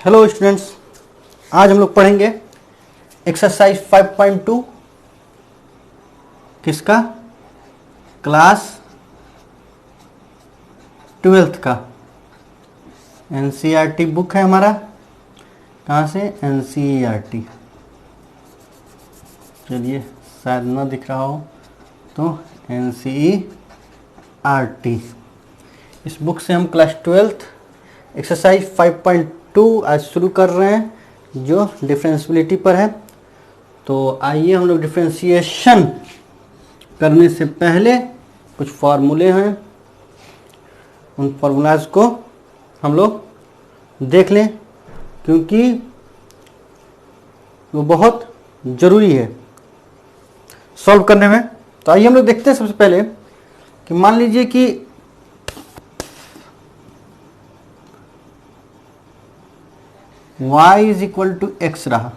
Hello students, आज हम लोग पढ़ेंगे एक्सरसाइज 5.2 किसका? क्लास 12th का। एनसीईआरटी बुक है हमारा। कहाँ से? एनसीईआरटी। चलिए, शायद ना दिख रहा हो तो एनसीईआरटी, इस बुक से हम क्लास 12th एक्सरसाइज 5.2 आज शुरू कर रहे हैं, जो डिफरेंशियबिलिटी पर है। तो आइए हम लोग डिफरेंशिएशन करने से पहले कुछ फार्मूले हैं, उन फार्मूलाज को हम लोग देख लें, क्योंकि वो बहुत ज़रूरी है सॉल्व करने में। तो आइए हम लोग देखते हैं सबसे पहले कि मान लीजिए कि y is equal to X रहा,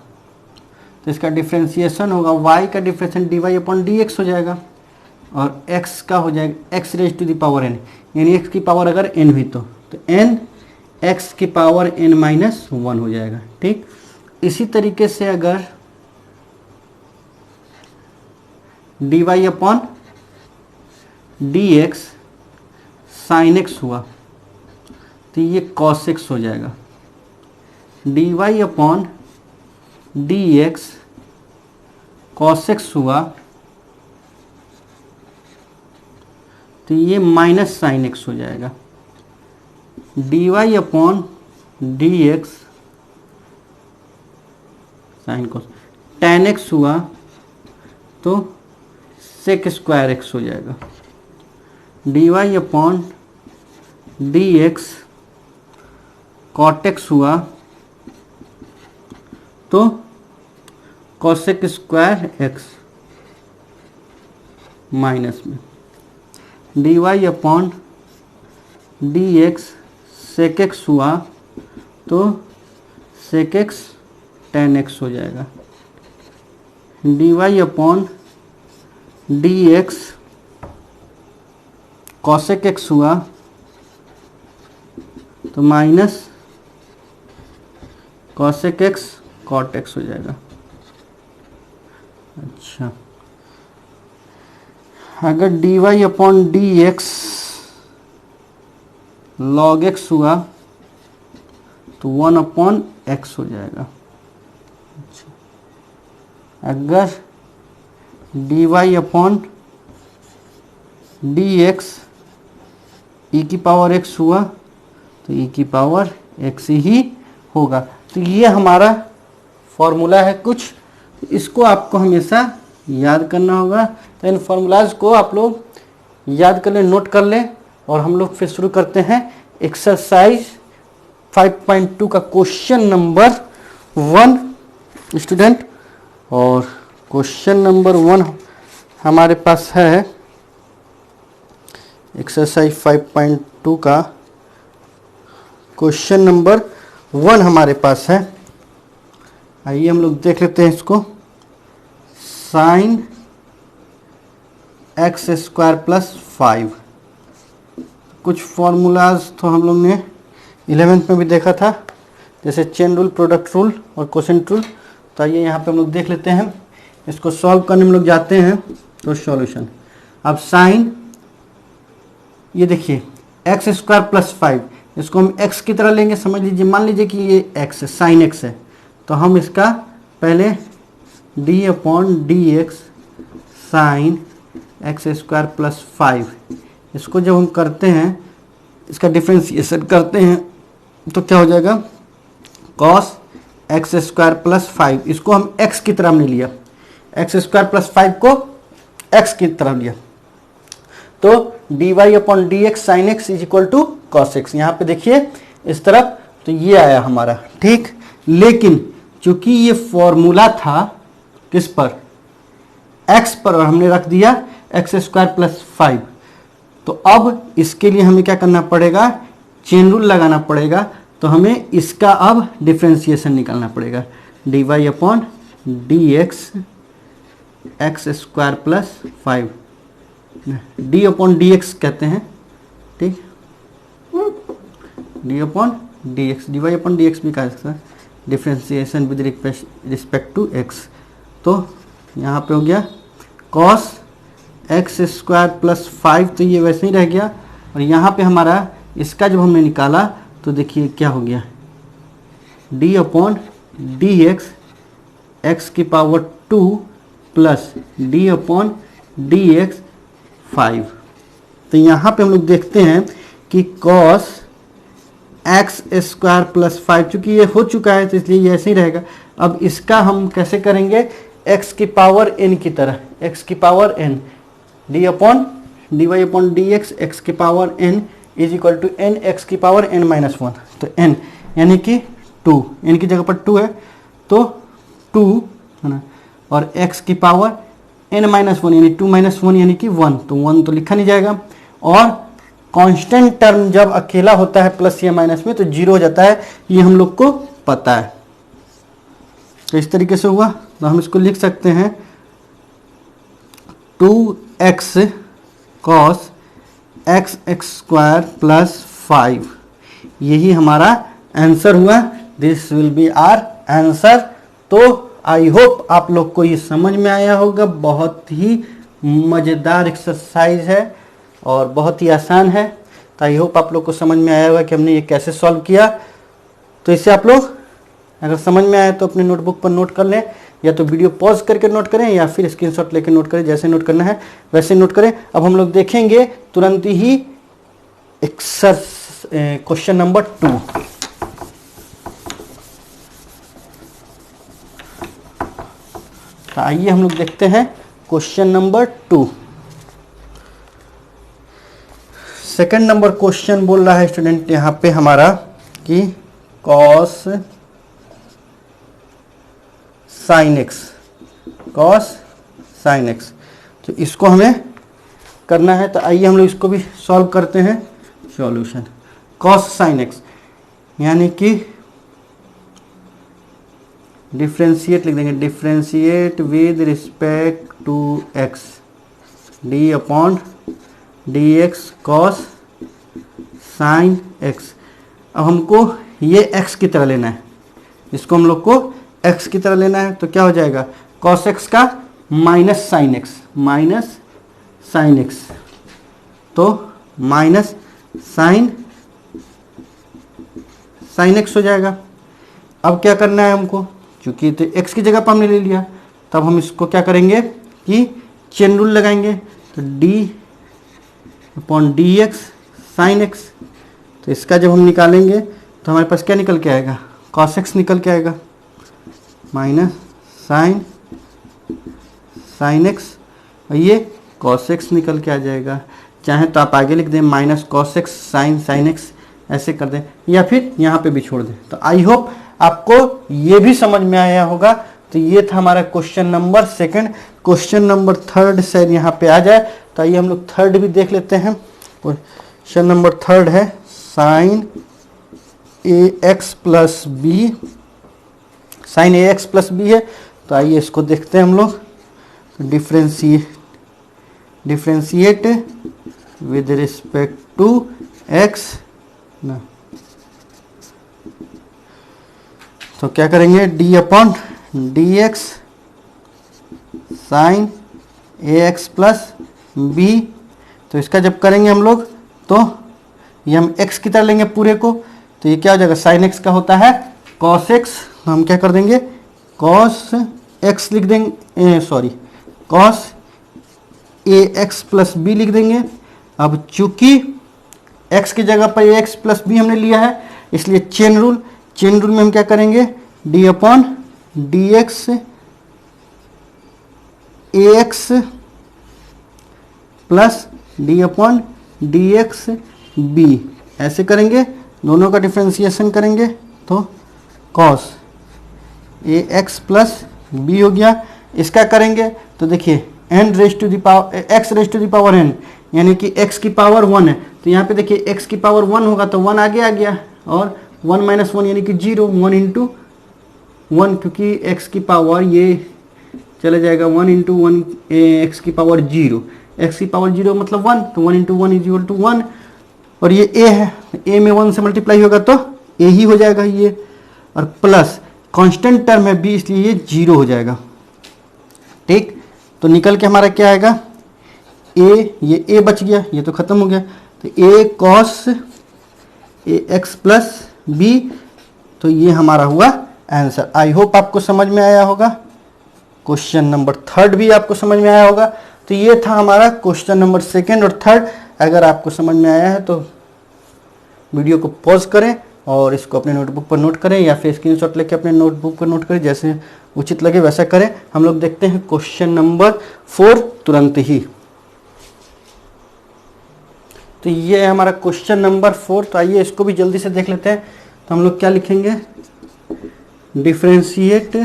तो इसका डिफ्रेंसिएशन होगा, y का डिफ्रेंसिएशन dy अपॉन dx हो जाएगा, और x का हो जाएगा x raise to the power n, यानी x की पावर अगर n हुई तो n x की पावर n माइनस 1 हो जाएगा। ठीक, इसी तरीके से अगर dy upon dx sine x हुआ तो ये cos x हो जाएगा। dy upon dx cos x हुआ तो ये माइनस साइन x हो जाएगा। dy upon dx sine cos tan x हुआ तो sec स्क्वायर x हो जाएगा। dy upon dx cot x हुआ तो cosec स्क्वायर x माइनस में। dy upon dx sec x हुआ तो sec x tan x हो जाएगा। dy upon dx cosec x हुआ तो minus cosec x cot x हो जाएगा। अच्छा, अगर dy upon dx log x हुआ तो 1 अपॉन x हो जाएगा। अच्छा, अगर dy अपॉन dx e की पावर x हुआ तो e की पावर x ही होगा। तो ये हमारा फॉर्मूला है कुछ, इसको आपको हमेशा याद करना होगा। तो इन फार्मूलाज को आप लोग याद कर लें, नोट कर लें, और हम लोग फिर शुरू करते हैं एक्सरसाइज 5.2 का क्वेश्चन नंबर 1 स्टूडेंट। और क्वेश्चन नंबर 1 हमारे पास है एक्सरसाइज 5.2 का क्वेश्चन नंबर 1 हमारे पास है। आइए हम लोग देख लेते हैं इसको। साइन एक्स स्क्वायर प्लस 5, कुछ फॉर्मूलाज तो हम लोग ने 11th में भी देखा था, जैसे चेन रूल, प्रोडक्ट रूल और कोसेंट रूल। तो आइए यहाँ पे हम लोग देख लेते हैं। इसको सॉल्व करने में लोग जाते हैं तो सॉल्यूशन। अब साइन, ये देखिए एक्स स्क्वायर प्लस 5, इसको हम x की तरह लेंगे। समझ लीजिए, मान लीजिए कि ये x है, साइन x है, तो हम इसका पहले d upon D x sine x square plus 5, इसको जब हम करते हैं, इसका डिफ्रेंशिएशन करते हैं तो क्या हो जाएगा? cos एक्स स्क्वायर प्लस 5, इसको हम x की तरह हमने लिया, एक्स स्क्वायर प्लस 5 को x की तरह लिया, तो dy upon D x sine X is equal to cos X. यहाँ पे देखिए इस तरफ, तो ये आया हमारा। ठीक, लेकिन चूंकि ये फॉर्मूला था किस पर? x पर, और हमने रख दिया एक्स स्क्वायर प्लस 5, तो अब इसके लिए हमें क्या करना पड़ेगा? चेन रूल लगाना पड़ेगा। तो हमें इसका अब डिफ्रेंशिएशन निकालना पड़ेगा। dy upon D X X square plus 5, D upon D X कहते हैं। ठीक, D upon D X, D Y upon D X भी कहा जा सकता है, differentiation with respect to x. तो यहाँ पे हो गया कॉस एक्स स्क्वायर प्लस 5, तो ये वैसे ही रह गया। और यहाँ पे हमारा इसका जब हमने निकाला तो देखिए क्या हो गया, D upon D X, X की power 2 plus D upon D X 5। तो यहाँ पे हम लोग देखते हैं कि कॉस एक्स स्क्वायर प्लस 5, चूँकि ये हो चुका है तो इसलिए ये ऐसे ही रहेगा। अब इसका हम कैसे करेंगे, एक्स की पावर n की तरह, एक्स की power n, D upon D Y upon D X, X की power n is equal to N X की पावर n माइनस 1। तो n यानी कि 2, n की जगह पर 2 है तो 2 है ना, और x की पावर n माइनस 1 यानी 2 माइनस 1 यानी कि 1, तो 1 तो लिखा नहीं जाएगा। और कांस्टेंट टर्म जब अकेला होता है प्लस या माइनस में तो 0 हो जाता है, ये हम लोग को पता है। तो इस तरीके से हुआ, तो हम इसको लिख सकते हैं 2x cos X X square plus 5, यही हमारा आंसर हुआ। This will be our answer. तो आई होप आप लोग को ये समझ में आया होगा। बहुत ही मज़ेदार एक्सरसाइज है और बहुत ही आसान है। तो आई होप आप लोग को समझ में आया होगा कि हमने ये कैसे सॉल्व किया। तो इसे आप लोग अगर समझ में आया तो अपने नोटबुक पर नोट कर लें, या तो वीडियो पॉज करके नोट करें या फिर स्क्रीनशॉट लेके नोट करें, जैसे नोट करना है वैसे नोट करें। अब हम लोग देखेंगे तुरंत ही क्वेश्चन नंबर 2। तो आइए हम लोग देखते हैं question number 2। Second number question बोल रहा है स्टूडेंट यहाँ पे हमारा कि cos sine x, cos sine x, तो इसको हमें करना है। तो आइए हम लोग इसको भी सॉल्व करते हैं। सॉल्यूशन कॉस साइन एक्स यानी कि डिफ्रेंशिएट लिख देंगे, differentiate with respect to X, D upon D x cos sine X. अब हमको ये एक्स की तरह लेना है, इसको हम लोग को एक्स की तरह लेना है। तो क्या हो जाएगा, कॉस एक्स का minus sine x, minus sine x, तो माइनस साइन एक्स हो जाएगा। अब क्या करना है हमको, चूंकि तो एक्स की जगह पर हमने ले लिया, तब हम इसको क्या करेंगे कि चेन रूल लगाएंगे। तो D upon D x sine x, तो इसका जब हम निकालेंगे तो हमारे पास क्या निकल के आएगा, कॉस एक्स निकल के आएगा, माइनस साइन एक्स, और ये कॉस एक्स निकल के आ जाएगा। चाहे तो आप आगे लिख दें minus cos x sine x, ऐसे कर दें, या फिर यहाँ पे भी छोड़ दें। तो आई होप आपको ये भी समझ में आया होगा। तो ये था हमारा क्वेश्चन नंबर 2। क्वेश्चन नंबर 3 शायद यहाँ पे आ जाए, तो आइए हम लोग 3 भी देख लेते हैं। क्वेश्चन नंबर 3 है sine A x plus B, sine A x plus B है। तो आइए इसको देखते हैं हम लोग। Differentiate with respect to X ना, तो क्या करेंगे, D upon D x sine A x plus B. तो इसका जब करेंगे हम लोग तो ये हम एक्स की तरह लेंगे पूरे को, तो ये क्या हो जाएगा, साइन एक्स का होता है कॉस एक्स, तो हम क्या कर देंगे कॉस एक्स लिख देंगे, sorry cos A x plus B लिख देंगे। अब चूंकि एक्स की जगह पर ए एक्स प्लस बी हमने लिया है, इसलिए चेन रूल में हम क्या करेंगे, D upon D X A x plus D upon D X B, ऐसे करेंगे, दोनों का डिफ्रेंसिएशन करेंगे तो कॉस ए एक्स प्लस बी हो गया। इसका करेंगे तो देखिए n raise to the power x raise to the power n, यानी कि x की पावर 1 है, तो यहाँ पे देखिए x की पावर 1 होगा तो 1 आगे आ गया, और 1 माइनस 1 यानी कि 0, 1 इंटू 1, क्योंकि x की पावर ये चला जाएगा 1 इंटू 1, एक्स की पावर 0, x की पावर 0 मतलब 1, तो 1 इंटू 1 इज इक्वल टू 1, और ये a है, a में 1 से मल्टीप्लाई होगा तो ए ही हो जाएगा ये, और प्लस कांस्टेंट टर्म है बी इसलिए ये 0 हो जाएगा। ठीक, तो निकल के हमारा क्या आएगा, ए, ये ए बच गया, ये तो खत्म हो गया, तो ए cos A x plus B, तो ये हमारा हुआ आंसर। आई होप आपको समझ में आया होगा। क्वेश्चन नंबर 3 भी आपको समझ में आया होगा। तो ये था हमारा क्वेश्चन नंबर 2 और 3। अगर आपको समझ में आया है तो वीडियो को पॉज करें और इसको अपने नोटबुक पर नोट करें, या फिर स्क्रीनशॉट लेके अपने नोटबुक पर नोट करें, जैसे उचित लगे वैसा करें। हम लोग देखते हैं क्वेश्चन नंबर 4 तुरंत ही। तो ये है हमारा क्वेश्चन नंबर 4। तो आइए इसको भी जल्दी से देख लेते हैं। तो हम लोग क्या लिखेंगे, differentiate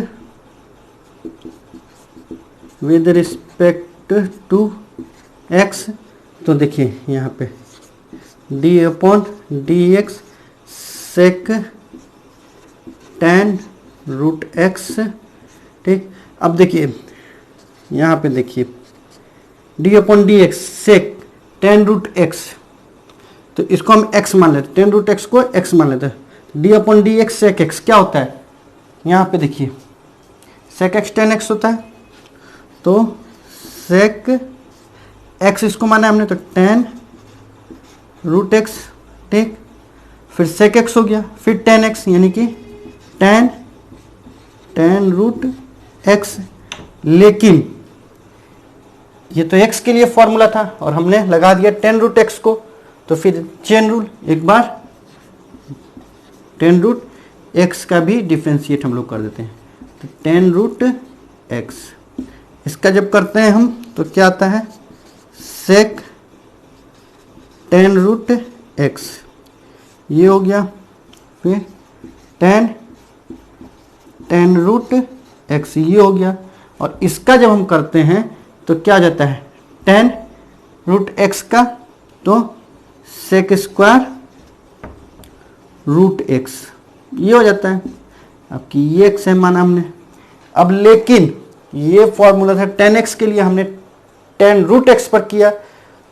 with respect to x. तो देखिए यहाँ पे D upon D X sec tan root X. ठीक, अब देखिए यहाँ पे देखिए D upon D X sec tan root X, तो इसको हम x मान लेते हैं, टेन रूट एक्स को x मान लेते हैं। D upon D X sec X क्या होता है, यहाँ पे देखिए सेक एक्स टेन एक्स होता है, तो सेक एक्स इसको माना हमने, तो टेन रूट एक्स। ठीक, फिर सेक एक्स हो गया, फिर टेन एक्स यानी कि टेन रूट एक्स। लेकिन ये तो x के लिए फॉर्मूला था और हमने लगा दिया टेन रूट एक्स को, तो फिर चेन रूल, एक बार टेन रूट एक्स का भी डिफ्रेंशिएट हम लोग कर देते हैं। तो टेन रूट एक्स, इसका जब करते हैं हम तो क्या आता है, सेक टेन रूट एक्स, ये हो गया। फिर टेन रूट एक्स, ये हो गया। और इसका जब हम करते हैं तो क्या जाता है, टेन रूट एक्स का, तो सेक स्क्वायर रूट एक्स, ये हो जाता है। अब कि ये एक्स है माना हमने। अब लेकिन ये फॉर्मूला था टेन एक्स के लिए, हमने टेन रूट एक्स पर किया,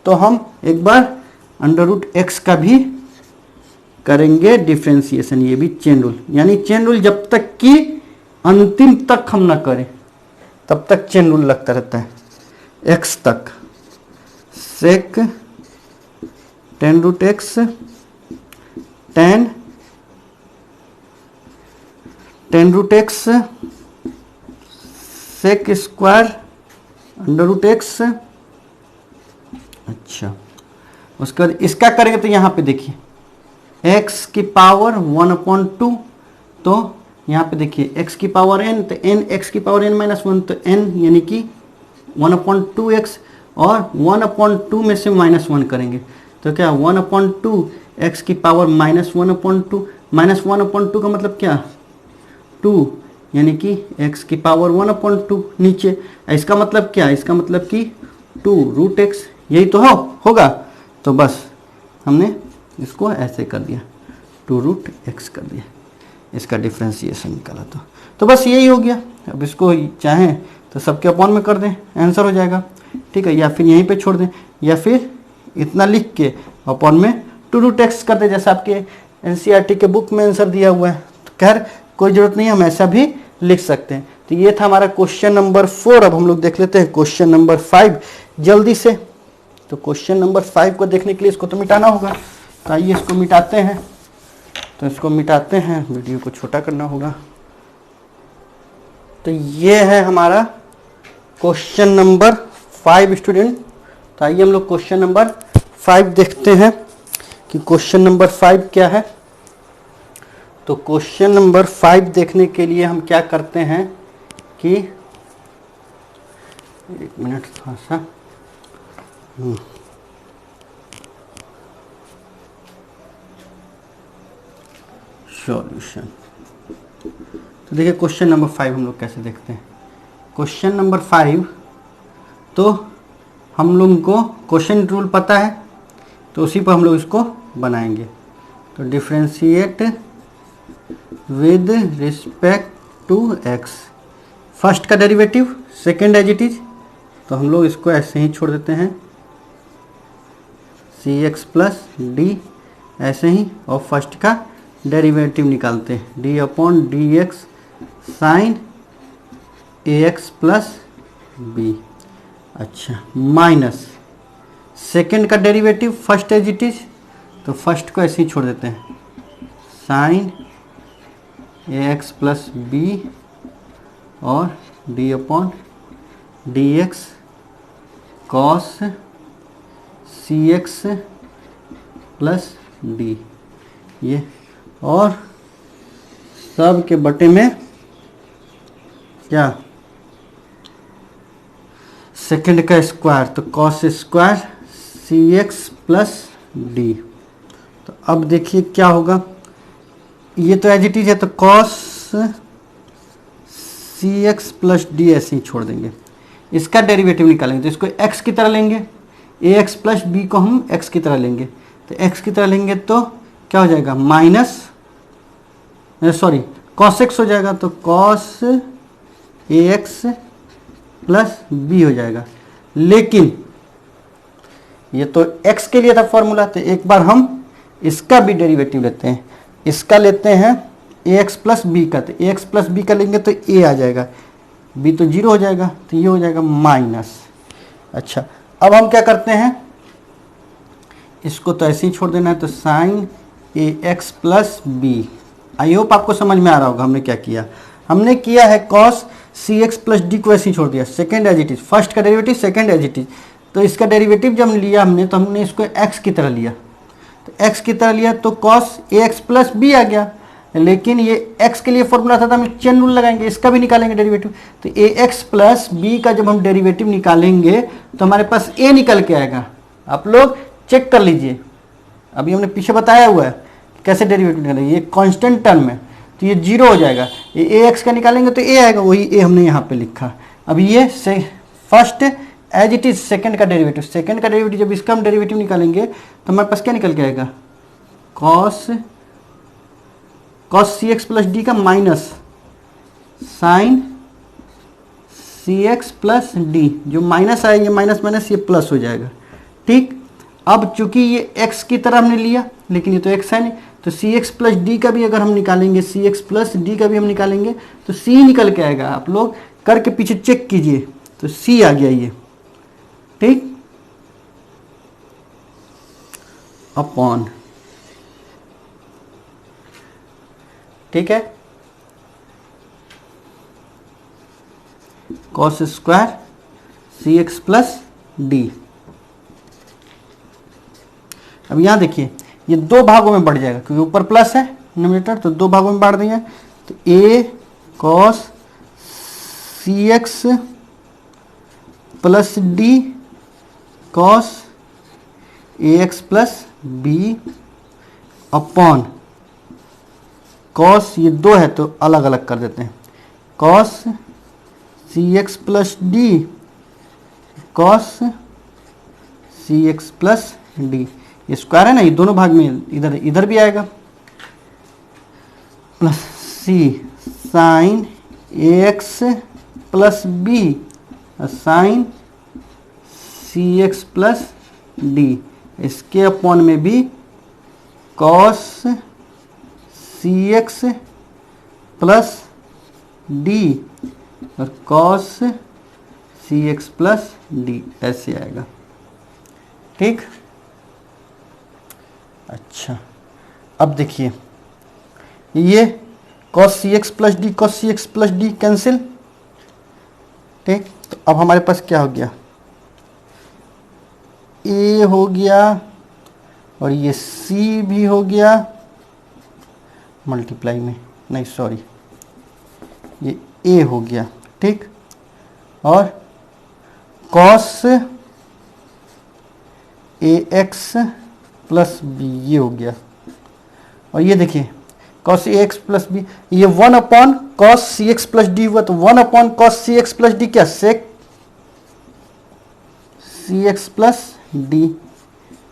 तो हम एक बार अंडर रूट एक्स का भी करेंगे डिफ्रेंसिएशन, ये भी चेन रूल। यानी चेन रूल जब तक कि अंतिम तक हम ना करें तब तक चेन रूल लगता रहता है, एक्स तक। Sec tan root X tan root X sec square under root X. अच्छा, उसके बाद इसका करेंगे तो यहाँ पे देखिए x की पावर 1/2, तो यहाँ पे देखिए x की पावर n, तो n x की पावर n माइनस 1, तो n यानी कि 1/2x, और 1/2 में से -1 करेंगे तो क्या 1/2 x की पावर -1/2, -1/2 का मतलब क्या 2, यानी कि x की पावर 1/2 नीचे। इसका मतलब क्या, इसका मतलब कि 2 रूट एक्स, यही तो होगा। तो बस हमने इसको ऐसे कर दिया, 2 रूट एक्स कर दिया, इसका डिफ्रेंशिएशन निकाला। तो बस यही हो गया। अब इसको चाहें तो सबके अपॉन में कर दें, आंसर हो जाएगा। ठीक है, या फिर यहीं पे छोड़ दें, या फिर इतना लिख के अपॉन में 2 रूट एक्स कर दें, जैसा आपके एनसीईआरटी के बुक में आंसर दिया हुआ है। तो खैर कोई ज़रूरत नहीं है, हम ऐसा भी लिख सकते हैं। तो ये था हमारा क्वेश्चन नंबर 4। अब हम लोग देख लेते हैं क्वेश्चन नंबर 5 जल्दी से। तो क्वेश्चन नंबर 5 को देखने के लिए इसको तो मिटाना होगा, तो आइए इसको मिटाते हैं। तो इसको मिटाते हैं, वीडियो को छोटा करना होगा। तो ये है हमारा क्वेश्चन नंबर 5 स्टूडेंट। तो आइए हम लोग क्वेश्चन नंबर 5 देखते हैं कि क्वेश्चन नंबर 5 क्या है। तो क्वेश्चन नंबर 5 देखने के लिए हम क्या करते हैं कि एक मिनट थोड़ा सा सॉल्यूशन। तो देखिए क्वेश्चन नंबर 5 हम लोग कैसे देखते हैं। क्वेश्चन नंबर 5, तो हम लोगों को क्वेश्चन रूल पता है, तो उसी पर हम लोग इसको बनाएंगे। तो differentiate with respect to X, first का derivative, second as it is, तो हम लोग इसको ऐसे ही छोड़ देते हैं, सी एक्स प्लस डी ऐसे ही, और फर्स्ट का डेरिवेटिव निकालते हैं, D upon D x sine A x plus B. अच्छा, माइनस सेकेंड का derivative first as it is, तो फर्स्ट को ऐसे ही छोड़ देते हैं, sine A x plus B और D upon D x cos सी एक्स प्लस डी, ये, और सब के बटे में क्या, सेकेंड का स्क्वायर, तो कॉस स्क्वायर सी एक्स प्लस डी। तो अब देखिए क्या होगा, ये तो एज इट इज है, तो कॉस सी एक्स प्लस डी ऐसे ही छोड़ देंगे। इसका डेरिवेटिव निकालेंगे तो इसको x की तरह लेंगे, ए एक्स प्लस बी को हम x की तरह लेंगे, तो x की तरह लेंगे तो क्या हो जाएगा, माइनस सॉरी कॉस एक्स हो जाएगा, तो कॉस ए एक्स प्लस बी हो जाएगा। लेकिन ये तो x के लिए था फॉर्मूला, तो एक बार हम इसका भी डेरिवेटिव लेते हैं, इसका लेते हैं ए एक्स प्लस बी का, तो ए एक्स प्लस बी का लेंगे तो ए आ जाएगा, बी तो जीरो हो जाएगा, तो ये हो जाएगा माइनस। अच्छा, अब हम क्या करते हैं, इसको तो ऐसे ही छोड़ देना है, तो sine A x plus B. I hope आपको समझ में आ रहा होगा हमने क्या किया। हमने किया है कॉस सी एक्स प्लस डी को ऐसे ही छोड़ दिया, second as it is, first का derivative second as it is, तो इसका डेरिवेटिव जब लिया हमने तो हमने इसको एक्स की तरह लिया, तो एक्स की तरह लिया तो कॉस ए एक्स प्लस बी आ गया। लेकिन ये x के लिए फॉर्मूला था तो हम चेन रूल लगाएंगे, इसका भी निकालेंगे डेरिवेटिव, तो ए एक्स प्लस बी का जब हम डेरिवेटिव निकालेंगे तो हमारे पास a निकल के आएगा। आप लोग चेक कर लीजिए, अभी हमने पीछे बताया हुआ है कैसे डेरिवेटिव निकालेंगे, ये कांस्टेंट टर्म है तो ये जीरो हो जाएगा, ये ए एक्स का निकालेंगे तो a आएगा, वही a हमने यहाँ पे लिखा। अभी ये first as it is second का डेरिवेटिव, सेकेंड का डेरिवेटिव जब इसका हम डेरिवेटिव निकालेंगे तो हमारे पास क्या निकल के आएगा, कॉस सी एक्स प्लस डी का minus sign C x plus D, जो माइनस आएंगे माइनस माइनस ये प्लस हो जाएगा। ठीक, अब चूंकि ये x की तरह हमने लिया लेकिन ये तो x है नहीं, तो सी एक्स प्लस डी का भी अगर हम निकालेंगे, सी एक्स प्लस डी का भी हम निकालेंगे तो c निकल के आएगा। आप लोग करके पीछे चेक कीजिए, तो c आ गया ये। ठीक, अपॉन, ठीक है, कॉस स्क्वायर सी एक्स प्लस डी। अब यहां देखिए ये दो भागों में बढ़ जाएगा क्योंकि ऊपर प्लस है न्यूमरेटर, तो दो भागों में बांट देंगे, तो a cos C x plus d cos A x plus b upon cos, ये दो है तो अलग अलग कर देते हैं, कॉस सी एक्स प्लस डी कॉस सी एक्स प्लस डी, ये स्क्वायर है ना, ये दोनों भाग में इधर इधर भी आएगा, plus C sign A x plus B sign C x plus D, इसके अपॉन में भी कॉस सी एक्स प्लस डी और कॉस सी एक्स प्लस डी ऐसे आएगा। ठीक, अच्छा, अब देखिए ये कॉस सी एक्स प्लस डी, कॉस सी एक्स प्लस डी कैंसिल। ठीक, तो अब हमारे पास क्या हो गया, ए हो गया और ये सी भी हो गया मल्टीप्लाई में, नहीं सॉरी ये ए हो गया। ठीक, और cos A x plus B ये हो गया, और ये देखिए cos A x plus B, ये वन अपॉन कॉस सी एक्स प्लस डी हुआ, तो वन अपॉन कॉस सी एक्स प्लस डी क्या, सेक सी एक्स प्लस डी,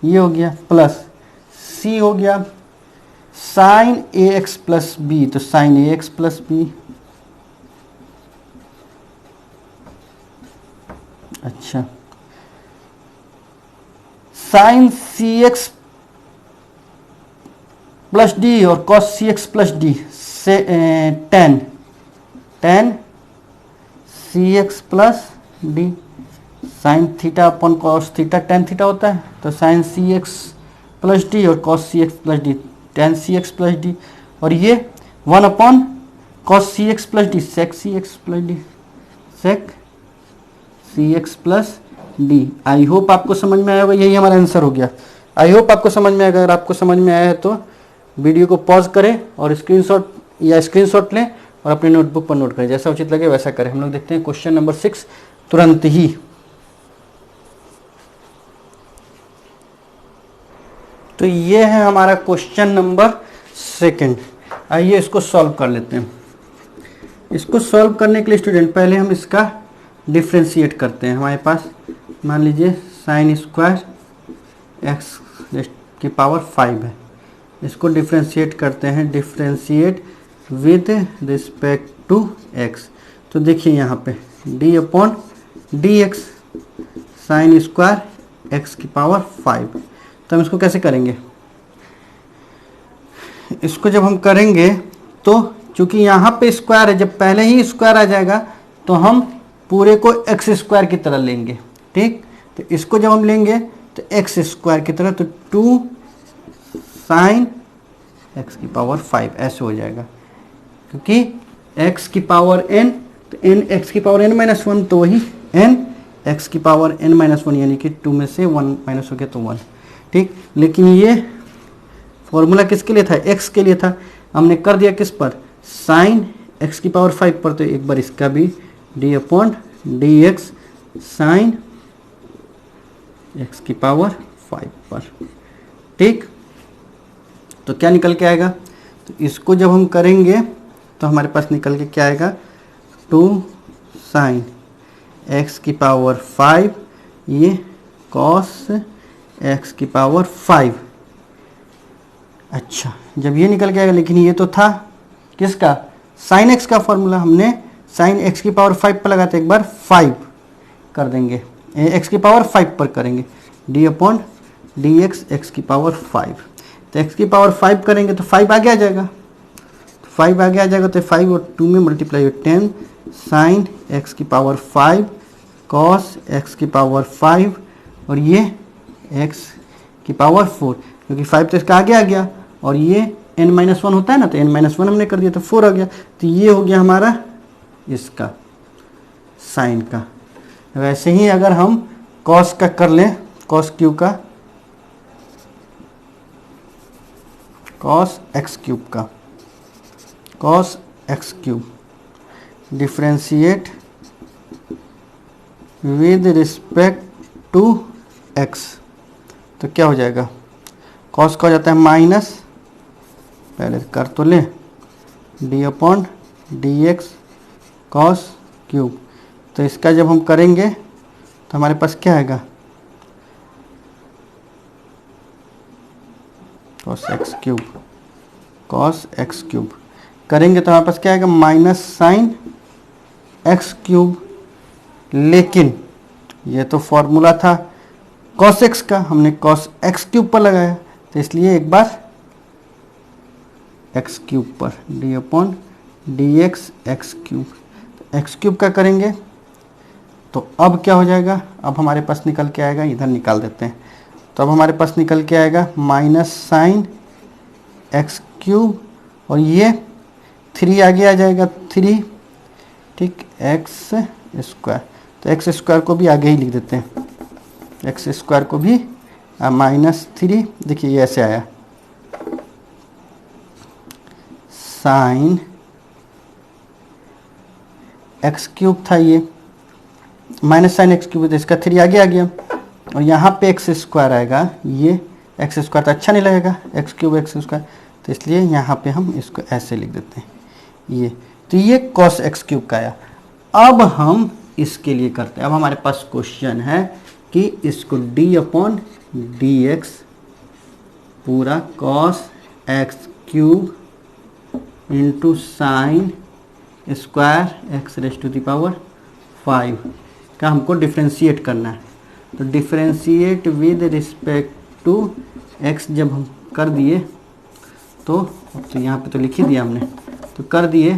ये हो गया प्लस सी हो गया sign A x plus B, तो sine A x plus B, अच्छा, sign C x plus D और कॉस सी एक्स प्लस डी से tan C x plus D sine theta upon cos theta tan theta होता है, तो sine C x plus D और cos सी x plus D tan C x plus D, और ये 1 upon cos C x plus D sec C x plus D sec C x plus D. I hope आपको समझ में आया होगा, यही हमारा आंसर हो गया। आई होप आपको समझ में आएगा। अगर आपको समझ में आया है तो वीडियो को पॉज करें और स्क्रीनशॉट लें और अपने नोटबुक पर नोट करें, जैसा उचित लगे वैसा करें। हम लोग देखते हैं क्वेश्चन नंबर 6 तुरंत ही। तो ये है हमारा क्वेश्चन नंबर 2। आइए इसको सॉल्व कर लेते हैं। इसको सॉल्व करने के लिए स्टूडेंट पहले हम इसका डिफ्रेंशिएट करते हैं। हमारे पास मान लीजिए साइन स्क्वायर एक्स की पावर 5 है, इसको डिफ्रेंशिएट करते हैं, differentiate with respect to x. तो देखिए यहाँ पे D upon D x sine square x की पावर 5। तो हम इसको कैसे करेंगे, इसको जब हम करेंगे तो चूंकि यहाँ पे स्क्वायर है, जब पहले ही स्क्वायर आ जाएगा तो हम पूरे को एक्स स्क्वायर की तरह लेंगे। ठीक, तो इसको जब हम लेंगे तो एक्स स्क्वायर की तरह, तो 2 साइन एक्स की पावर 5 ऐसे हो जाएगा, क्योंकि एक्स की पावर n, तो n एक्स की पावर n माइनस 1, तो वही n एक्स की पावर n माइनस 1, यानी कि 2 में से 1 माइनस हो गया तो 1। ठीक, लेकिन ये फॉर्मूला किसके लिए था, x के लिए था। हमने कर दिया किस पर, साइन x की पावर 5 पर, तो एक बार इसका भी d upon D x sine x की पावर 5 पर। ठीक, तो क्या निकल के आएगा, तो इसको जब हम करेंगे तो हमारे पास निकल के क्या आएगा, 2 साइन x की पावर 5 ये कॉस x की पावर 5। अच्छा, जब ये निकल के आएगा, लेकिन ये तो था किसका, साइन x का फॉर्मूला, हमने साइन x की पावर 5 पर लगाते एक बार 5 कर देंगे, x की पावर 5 पर करेंगे, d अपॉन डी एक्स की पावर 5। तो x की पावर 5 करेंगे तो 5 आगे आ जाएगा, तो 5 आगे आ जाएगा, तो 5 और 2 में मल्टीप्लाई हो 10 साइन x की पावर 5 कॉस x की पावर 5, और ये x की पावर 4, क्योंकि 5 तो इसका आगे आ गया, और ये n-1 होता है ना, तो n-1 हमने कर दिया तो 4 आ गया। तो ये हो गया हमारा इसका साइन का। वैसे ही अगर हम कॉस का कर लें, कॉस क्यूब का, कॉस एक्स क्यूब का, cos x cube differentiate with respect to x, तो क्या हो जाएगा, कॉस का हो जाता है माइनस, पहले कर तो ले, D upon D x cos cube. तो इसका जब हम करेंगे तो हमारे पास क्या आएगा, cos x cube, cos x cube करेंगे तो हमारे पास क्या आएगा, माइनस साइन एक्स क्यूब। लेकिन ये तो फॉर्मूला था कॉस एक्स का, हमने कॉस एक्स क्यूब पर लगाया, तो इसलिए एक बार एक्स क्यूब पर, D upon D X x cube. तो एक्स क्यूब का करेंगे तो अब क्या हो जाएगा, अब हमारे पास निकल के आएगा, इधर निकाल देते हैं, तो अब हमारे पास निकल के आएगा माइनस साइन एक्स क्यूब, और ये 3 आगे आ जाएगा 3, ठीक, एक्स स्क्वायर। तो एक्स स्क्वायर को भी आगे ही लिख देते हैं, एक्स स्क्वायर को भी -3, देखिए ये ऐसे आया, साइन एक्स क्यूब था ये, माइनस साइन एक्स क्यूब, तो इसका 3 आगे आ गया, और यहाँ पे एक्स स्क्वायर आएगा, ये एक्स स्क्वायर तो अच्छा नहीं लगेगा, एक्स क्यूब एक्स स्क्वायर, तो इसलिए यहाँ पे हम इसको ऐसे लिख देते हैं ये। तो ये कॉस एक्स क्यूब का आया। अब हम इसके लिए करते हैं, अब हमारे पास क्वेश्चन है कि इसको d अपॉन डी एक्स पूरा cos x cube into sine square x raise to the power 5 का हमको डिफ्रेंशिएट करना है। तो differentiate with respect to x जब हम कर दिए तो यहाँ पे तो लिख ही दिया हमने, तो कर दिए।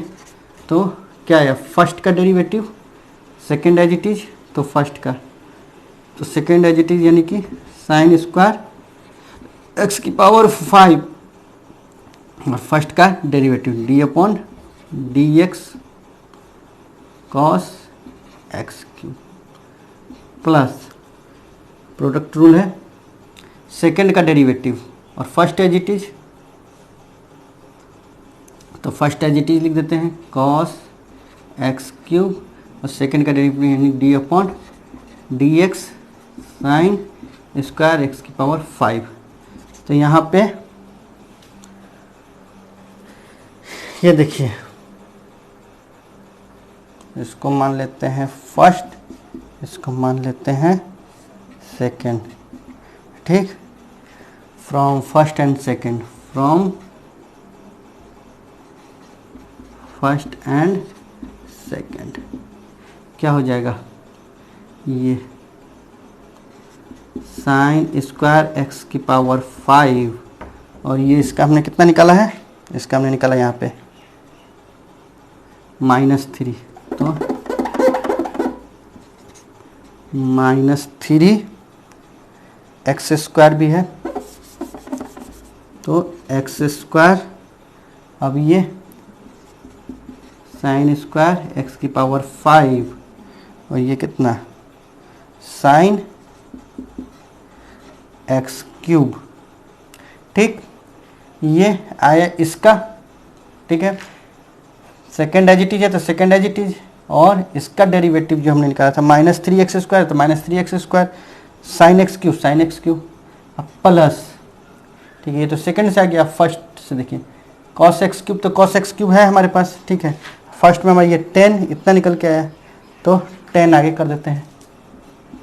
तो क्या है, फर्स्ट का derivative, second as it is, तो फर्स्ट का, तो सेकेंड एज इट इज यानी कि साइन स्क्वायर एक्स की पावर 5 और फर्स्ट का derivative d upon D x cos x cube plus product rule है, सेकेंड का डेरिवेटिव और फर्स्ट एज इट इज, तो फर्स्ट एज इट इज लिख देते हैं कॉस एक्स क्यूब और सेकेंड का डेरिवेटिव यानी d upon D x sine square x की पावर 5। तो यहाँ पे ये देखिए, इसको मान लेते हैं फर्स्ट, इसको मान लेते हैं सेकेंड, ठीक। From first and second, from first and second क्या हो जाएगा, ये साइन स्क्वायर एक्स की पावर 5 और ये इसका हमने कितना निकाला है, इसका हमने निकाला यहाँ पे -3, तो -3 एक्स स्क्वायर भी है, तो एक्स स्क्वायर, अब ये साइन स्क्वायर एक्स की पावर 5 और ये कितना साइन एक्स क्यूब, ठीक। ये आया इसका, ठीक है, सेकेंड एज इट इज है तो सेकेंड एज इट इज, और इसका डेरिवेटिव जो हमने निकाला था -3 एक्स स्क्वायर, तो -3 x square sine x cube अब प्लस, ठीक है, ये तो सेकेंड से आ गया। फर्स्ट से देखिए कॉस एक्स क्यूब, तो कॉस एक्स क्यूब है हमारे पास, ठीक है। फर्स्ट में हमारा ये 10 इतना निकल के आया, तो 10 आगे कर देते हैं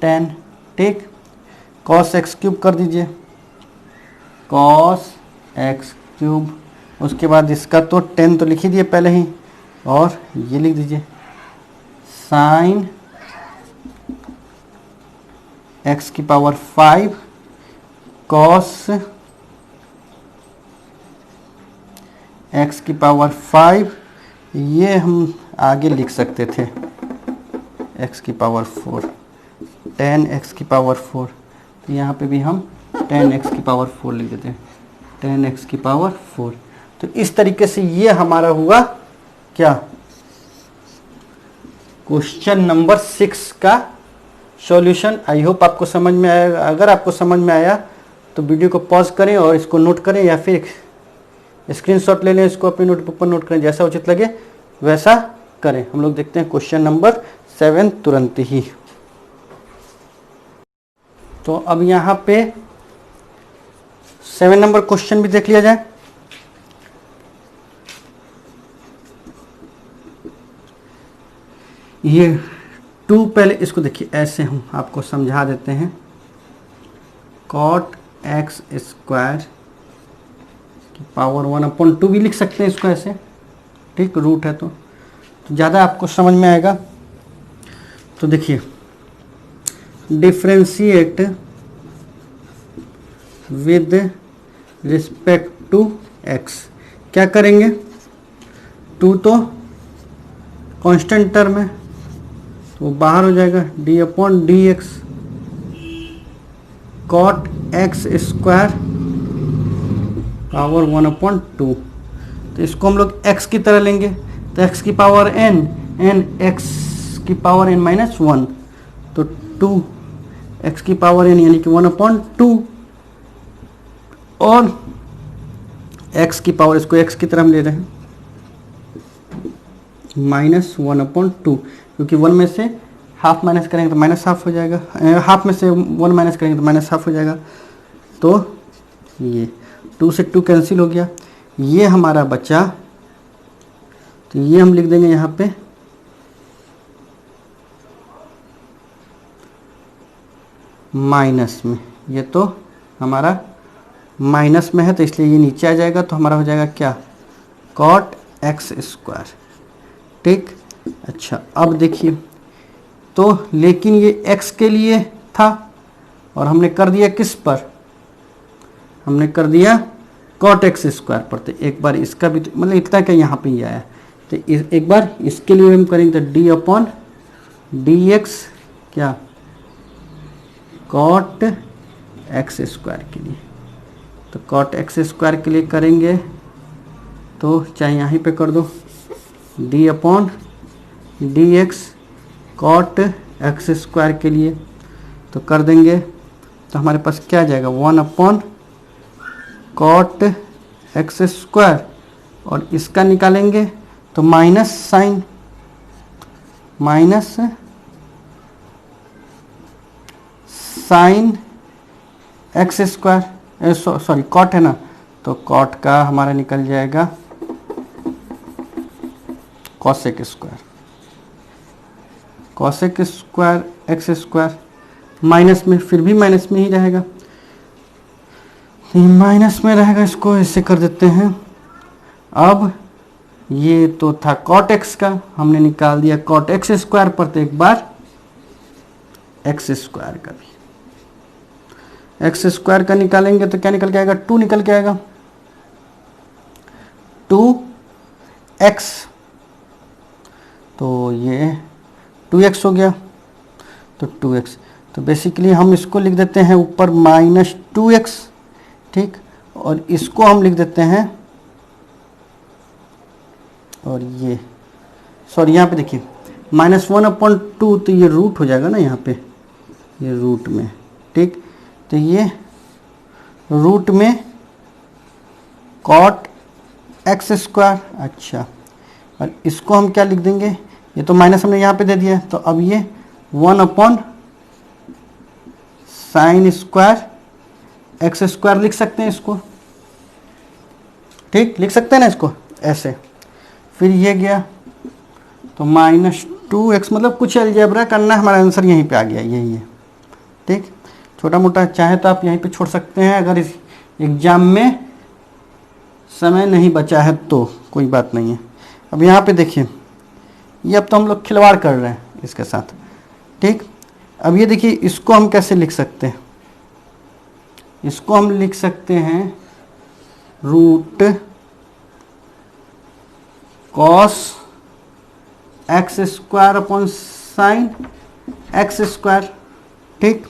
10, ठीक। कॉस एक्स क्यूब कर दीजिए, कॉस एक्स क्यूब, उसके बाद इसका तो 10 तो लिख ही दिए पहले ही, और ये लिख दीजिए साइन एक्स की पावर 5 कॉस एक्स की पावर 5, ये हम आगे लिख सकते थे एक्स की पावर 4, 10 एक्स की पावर 4, तो यहाँ पे भी हम 10 एक्स की पावर 4 लिख देते हैं, 10 एक्स की पावर 4। तो इस तरीके से ये हमारा हुआ क्या, क्वेश्चन नंबर 6 का सॉल्यूशन। आई होप आपको समझ में आया। अगर आपको समझ में आया तो वीडियो को पॉज करें और इसको नोट करें, या फिर स्क्रीनशॉट ले लें, इसको अपने नोटबुक पर नोट करें, जैसा उचित लगे वैसा करें। हम लोग देखते हैं क्वेश्चन नंबर 7 तुरंत ही। तो अब यहाँ पे 7 नंबर क्वेश्चन भी देख लिया जाए। ये 2, पहले इसको देखिए, ऐसे हम आपको समझा देते हैं, कॉट एक्स स्क्वायर की पावर 1/2 भी लिख सकते हैं इसको ऐसे, ठीक, रूट है तो ज़्यादा आपको समझ में आएगा। तो देखिए, differentiate with respect to x, क्या करेंगे, 2 तो कांस्टेंट टर्म है तो वो बाहर हो जाएगा, d/dx cot x square power 1/2, तो इसको हम लोग x की तरह लेंगे, तो x की पावर n, x की पावर n -1, तो 2 x की पावर n यानी कि 1/2, और x की पावर, इसको x की तरह हम ले रहे हैं -1/2, क्योंकि 1 में से हाफ माइनस करेंगे तो -1/2 हो जाएगा, हाफ में से 1 माइनस करेंगे तो -1/2 हो जाएगा, तो ये 2 से 2 कैंसिल हो गया, ये हमारा बचा, तो ये हम लिख देंगे यहाँ पे माइनस में, ये तो हमारा माइनस में है तो इसलिए ये नीचे आ जाएगा, तो हमारा हो जाएगा क्या, कॉट एक्स स्क्वायर, ठीक। अच्छा, अब देखिए, तो लेकिन ये x के लिए था और हमने कर दिया किस पर, हमने कर दिया कॉट एक्स स्क्वायर पर। तो एक बार इसका भी तो मतलब इतना क्या यहाँ पे ही आया, तो एक बार इसके लिए हम करेंगे तो डी अपॉन डी एक्स क्या कॉट एक्स स्क्वायर के लिए। तो कॉट एक्स स्क्वायर के लिए करेंगे तो चाहे यहीं पे कर दो d upon D x cot x square के लिए तो कर देंगे। तो हमारे पास क्या आ जाएगा 1 अपॉन कॉट एक्स स्क्वायर, और इसका निकालेंगे तो minus sine x square, sorry cot है ना, तो कॉट का हमारा निकल जाएगा cosec square x square, minus में फिर भी माइनस में ही रहेगा, माइनस में रहेगा, इसको ऐसे कर देते हैं। अब ये तो था कॉट एक्स का, हमने निकाल दिया कॉट एक्स स्क्वायर पर, तो एक बार एक्स स्क्वायर का भी, एक्स स्क्वायर का निकालेंगे तो क्या निकल के आएगा 2 निकल के आएगा, 2x, तो ये 2x हो गया, तो 2x, तो बेसिकली हम इसको लिख देते हैं ऊपर -2x, ठीक, और इसको हम लिख देते हैं, और ये सॉरी यहाँ पे देखिए -1/2, तो ये रूट हो जाएगा ना यहाँ पे, ये रूट में, ठीक, तो ये रूट में कॉट एक्स स्क्वायर, अच्छा, और इसको हम क्या लिख देंगे, ये तो माइनस हमने यहाँ पे दे दिया है, तो अब ये 1 upon sine square x square लिख सकते हैं इसको, ठीक, लिख सकते हैं ना इसको ऐसे। फिर ये गया तो -2x, मतलब कुछ अलजेब्रा करना है, हमारा आंसर यहीं पे आ गया, यही है, ठीक, छोटा मोटा चाहे तो आप यहीं पे छोड़ सकते हैं, अगर इस एग्जाम में समय नहीं बचा है तो कोई बात नहीं है। अब यहाँ पे देखिए, ये अब तो हम लोग खिलवाड़ कर रहे हैं इसके साथ, ठीक, अब ये देखिए इसको हम कैसे लिख सकते हैं, इसको हम लिख सकते हैं root cos x square upon sine x square, ठीक,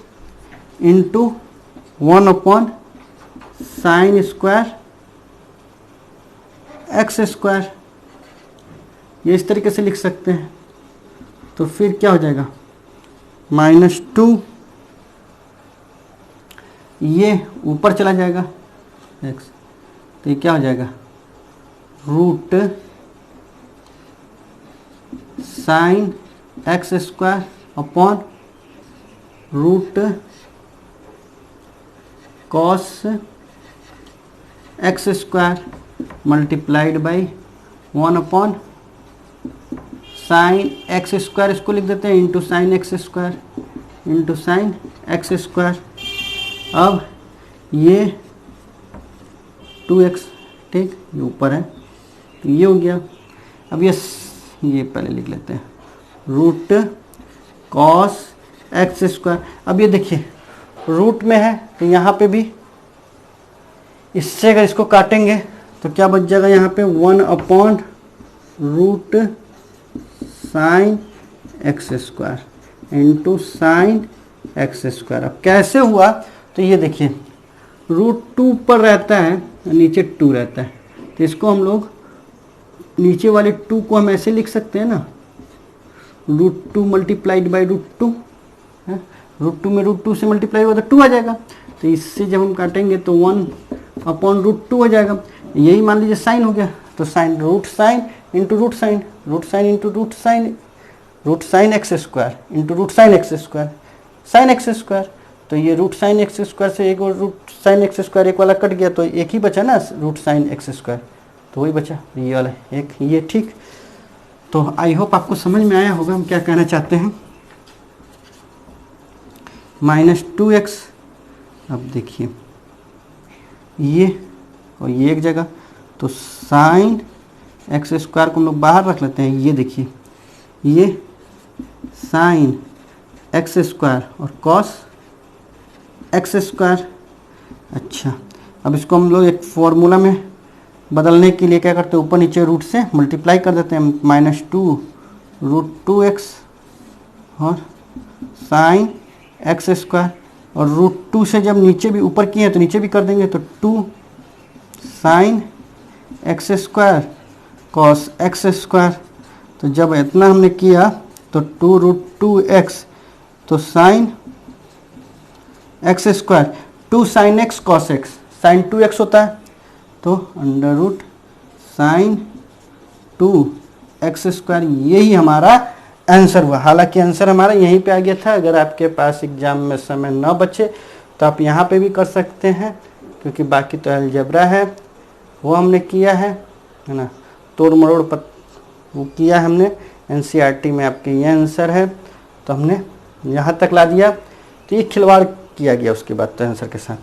into 1 upon sine square x square, ये इस तरीके से लिख सकते हैं। तो फिर क्या हो जाएगा -2, ये ऊपर चला जाएगा x, तो ये क्या हो जाएगा root sine x square upon root cos x square multiplied by 1 upon sine x square, इसको लिख देते हैं into sine x square into sine x square. अब ये 2x, ठीक, ये ऊपर है, तो ये हो गया। अब ये पहले लिख लेते हैं रूट कॉस एक्स स्क्वायर। अब ये देखिए रूट में है, तो यहाँ पे भी इससे अगर इसको काटेंगे तो क्या बच जाएगा यहाँ पे 1 upon root sine x square into sine x square. अब कैसे हुआ, तो ये देखिए √2 पर रहता है, नीचे 2 रहता है, तो इसको हम लोग नीचे वाले 2 को हम ऐसे लिख सकते हैं ना, √2 मल्टीप्लाइड बाई √2, √2 में √2 से मल्टीप्लाई होगा तो 2 आ जाएगा, तो इससे जब हम काटेंगे तो 1 अपॉन √2 हो जाएगा। यही मान लीजिए साइन हो गया, तो sine root sine into root sine, root sine into root sine x square into root sine x square, sine x square, तो ये रूट साइन एक्स स्क्वायर से एक और रूट साइन एक्स स्क्वायर एक वाला कट गया, तो एक ही बचा ना रूट साइन एक्स स्क्वायर, तो वही बचा ये वाला एक, ये ठीक। तो आई होप आपको समझ में आया होगा हम क्या कहना चाहते हैं। -2x, अब देखिए ये और ये एक जगह, तो साइन एक्स स्क्वायर को हम लोग बाहर रख लेते हैं, ये देखिए ये साइन एक्स स्क्वायर और कॉस एक्स स्क्वायर। अच्छा, अब इसको हम लोग एक फॉर्मूला में बदलने के लिए क्या करते हैं, ऊपर नीचे रूट से मल्टीप्लाई कर देते हैं, -2√2x और साइन एक्स स्क्वायर, और √2 से जब नीचे भी ऊपर किए हैं तो नीचे भी कर देंगे, तो 2 sine x square cos x square. तो जब इतना हमने किया तो 2√2x, तो sine x square 2 sine x cos x, sine 2x होता है, तो under root sine 2x square, यही हमारा आंसर हुआ। हालांकि आंसर हमारा यहीं पे आ गया था। अगर आपके पास एग्जाम में समय न बचे तो आप यहाँ पे भी कर सकते हैं, क्योंकि बाकी तो अलजेब्रा है वो हमने किया है ना, तोड़ मरोड़ वो किया हमने। एनसीईआरटी में आपके ये आंसर है, तो हमने यहाँ तक ला दिया। तो ये खिलवाड़ किया गया उसके बाद तो आंसर के साथ,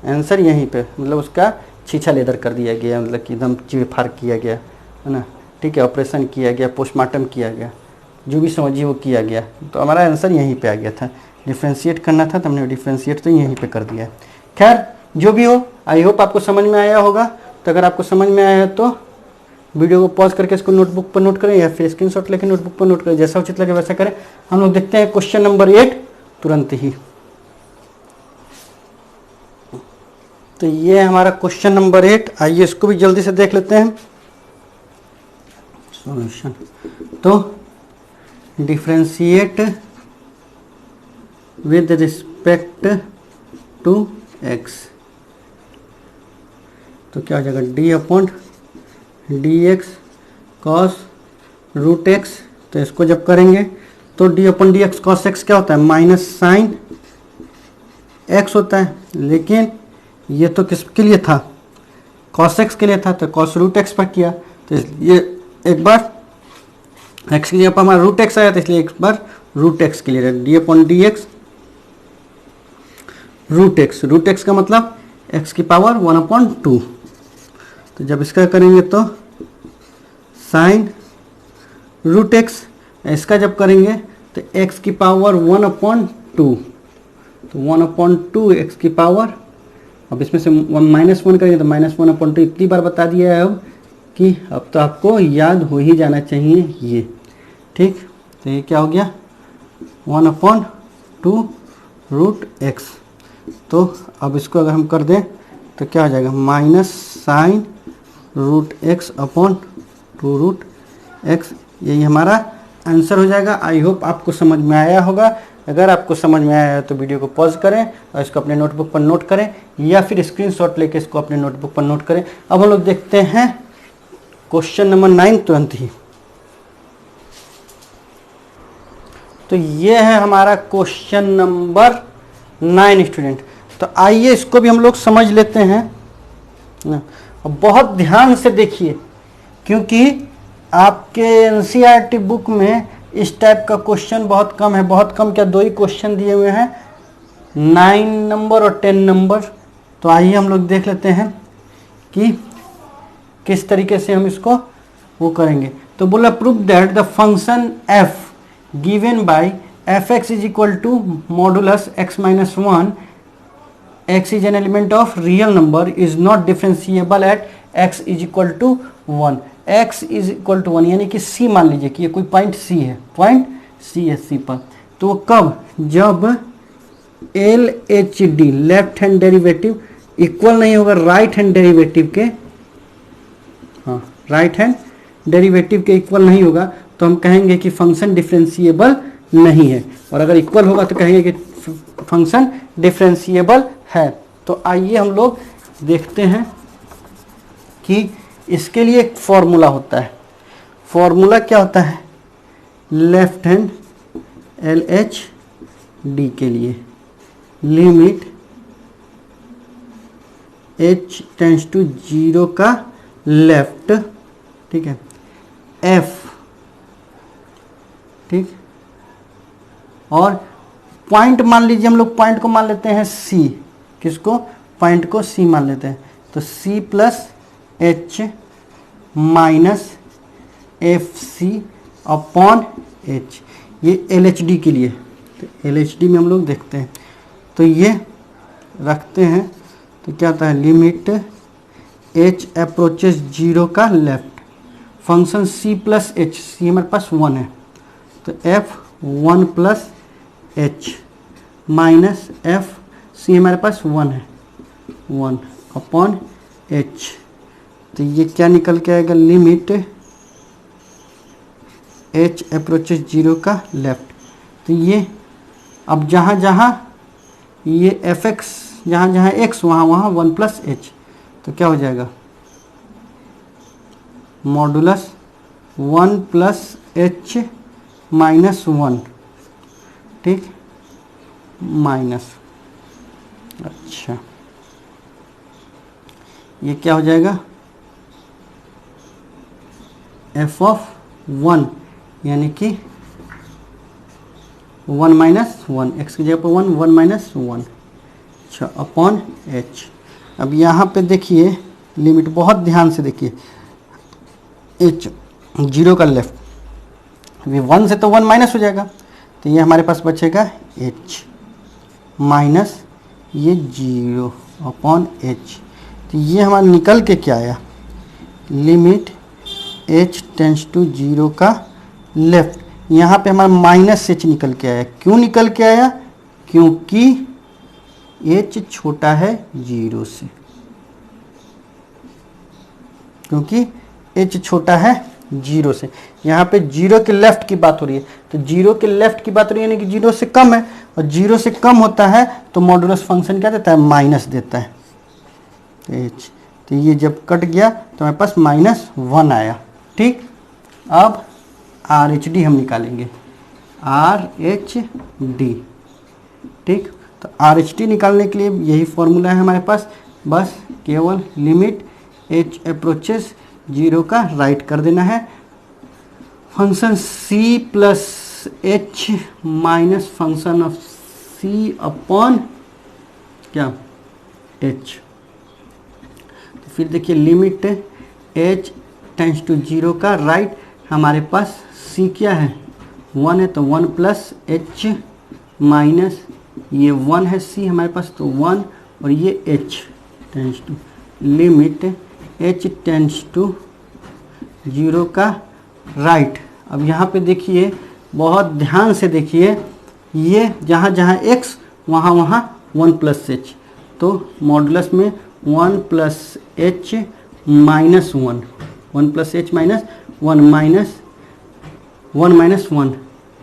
आंसर यहीं पे मतलब उसका छीछा लेदर कर दिया गया, मतलब कि एकदम चीर-फाड़ किया गया है ना, ठीक है। ऑपरेशन किया गया, पोस्टमार्टम किया गया, जो भी समझिए वो किया गया। तो हमारा आंसर यहीं पे आ गया था। डिफ्रेंशिएट करना था तो हमने डिफ्रेंशिएट तो यहीं पे कर दिया है। खैर जो भी हो, आई होप आपको समझ में आया होगा। तो अगर आपको समझ में आया है तो वीडियो को पॉज करके इसको नोटबुक पर नोट करें, या फिर स्क्रीनशॉट लेके नोटबुक पर नोट करें, जैसा उचित लगे वैसा करें। हम लोग देखते हैं क्वेश्चन नंबर 8 तुरंत ही। तो ये हमारा क्वेश्चन नंबर 8, आइए इसको भी जल्दी से देख लेते हैं सॉल्यूशन। तो differentiate with respect to x, तो क्या हो जाएगा d/dx cos √x। तो इसको जब करेंगे तो d/dx cos x क्या होता है, माइनस साइन x होता है, लेकिन ये तो किसके लिए था, cos x के लिए था, तो cos √x पर किया। तो ये एक बार x की जगह पर हमारा √x आया, तो इसलिए एक बार √x के लिए d/dx √x का मतलब x की पावर 1/2। तो जब इसका करेंगे तो साइन √x, इसका जब करेंगे तो x की पावर 1/2, तो 1/2 x की पावर। अब इसमें से -1 करेंगे तो -1/2, इतनी बार बता दिया है अब कि अब तो आपको याद हो ही जाना चाहिए ये, ठीक। तो ये क्या हो गया 1/2√x। तो अब इसको अगर हम कर दें तो क्या हो जाएगा, माइनस साइन √x/2√x, यही हमारा आंसर हो जाएगा। आई होप आपको समझ में आया होगा। अगर आपको समझ में आया है तो वीडियो को पॉज करें और इसको अपने नोटबुक पर नोट करें, या फिर स्क्रीनशॉट लेके इसको अपने नोटबुक पर नोट करें। अब हम लोग देखते हैं क्वेश्चन नंबर 9 तुरंत ही। तो ये है हमारा क्वेश्चन नंबर 9 स्टूडेंट। तो आइए इसको भी हम लोग समझ लेते हैं ना। बहुत ध्यान से देखिए, क्योंकि आपके एनसीईआरटी बुक में इस टाइप का क्वेश्चन बहुत कम है। बहुत कम क्या, 2 ही क्वेश्चन दिए हुए हैं, 9 नंबर और 10 नंबर। तो आइए हम लोग देख लेते हैं कि किस तरीके से हम इसको वो करेंगे। तो बोला prove that the function f given by fx is equal to modulus x minus 1, x is an element of real number, is not differentiable at x is equal to 1। x is equal to 1 यानी कि c मान लीजिए कि ये कोई point c है, point c है c पर। तो कब, जब LHD left hand derivative equal नहीं होगा राइट हैंड डेरिवेटिव के, हाँ राइट हैंड डेरिवेटिव के इक्वल नहीं होगा, तो हम कहेंगे कि फंक्शन डिफरेंशिएबल नहीं है। और अगर इक्वल होगा तो कहेंगे कि फंक्शन डिफरेंशिएबल है। तो आइए हम लोग देखते हैं कि इसके लिए एक फॉर्मूला होता है। फॉर्मूला क्या होता है, लेफ्ट हैंड LHD के लिए लिमिट h टेंड्स टू 0 का लेफ्ट, ठीक है, f, ठीक, और पॉइंट मान लीजिए, हम लोग पॉइंट को मान लेते हैं c, किसको, पॉइंट को c मान लेते हैं। तो c plus h minus FC upon h, ये LHD के लिए। तो LHD में हम लोग देखते हैं, तो ये रखते हैं। तो क्या होता है लिमिट h अप्रोचेस 0 का left function c plus H, C हमारे पास 1 है तो f 1 plus H minus F C हमारे पास 1 है 1 अपॉन एच। तो ये क्या निकल के आएगा लिमिट h अप्रोचेस 0 का लेफ्ट। तो ये अब जहाँ जहाँ ये एफ एक्स जहाँ जहाँ एक्स वहाँ वहाँ 1 प्लस एच, तो क्या हो जाएगा मॉडुलस 1 प्लस एच माइनस 1, ठीक माइनस, अच्छा ये क्या हो जाएगा एफ ऑफ 1 यानी कि 1 माइनस 1 एक्स की जगह पर 1 1 माइनस 1, अच्छा अपॉन एच। अब यहाँ पे देखिए लिमिट बहुत ध्यान से देखिए एच 0 का लेफ्ट, अभी 1 से तो 1 माइनस हो जाएगा तो ये हमारे पास बचेगा एच माइनस ये 0 अपॉन एच। तो ये हमारा निकल के क्या आया लिमिट h टेंस टू 0 का लेफ्ट। यहाँ पे हमारा माइनस एच निकल के आया, क्यों निकल के आया क्योंकि h छोटा है 0 से, क्योंकि h छोटा है 0 से। यहाँ पे 0 के लेफ्ट की बात हो रही है तो 0 के लेफ्ट की बात हो रही है यानी कि 0 से कम है और 0 से कम होता है तो मॉडुलस फंक्शन क्या देता है माइनस देता है h। तो ये जब कट गया तो हमारे पास -1 आया, ठीक। अब आर एच डी हम निकालेंगे आर एच डी, ठीक। तो आर एच डी निकालने के लिए यही फॉर्मूला है हमारे पास, बस केवल लिमिट h अप्रोचेस 0 का राइट कर देना है function c plus H minus function of c upon क्या h। तो फिर देखिए लिमिट h टेंस टू 0 का राइट हमारे पास c क्या है 1 है तो 1 प्लस एच माइनस ये 1 है c हमारे पास तो 1 और ये h tends to limit h tends to 0 का राइट। अब यहाँ पे देखिए बहुत ध्यान से देखिए ये जहाँ जहाँ x वहाँ वहाँ 1 प्लस एच, तो मॉडुलस में 1 plus H minus 1 1 plus H minus 1 minus 1 minus 1